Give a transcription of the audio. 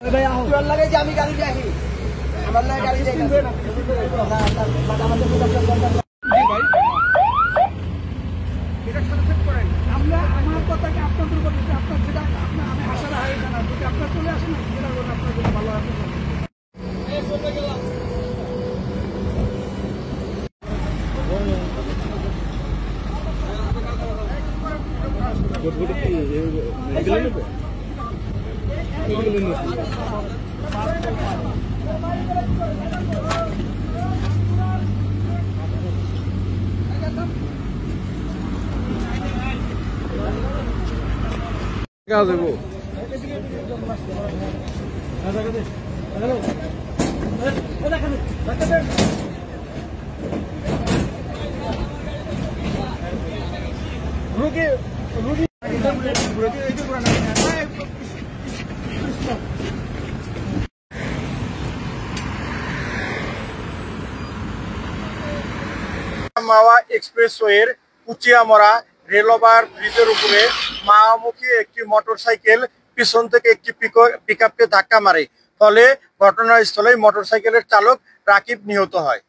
আমি গাড়ি দেখি আমার গাড়ি দেখি আমরা আমার কথাকে আপনাদের বলছি আপনার যেটা আমি আশা রাখি না যদি আপনার চলে আসেন যেটা আপনার জন্য ভালো আছে মাওয়া এক্সপ্রেসওয়ের কুচিয়ামরা রেলওভার ব্রিজের উপরে মাওয়ামুখী একটি মোটরসাইকেল পিছন থেকে একটি পিকআপকে ধাক্কা মারে, ফলে ঘটনাস্থলে মোটরসাইকেলের চালক রাকিব নিহত হয়।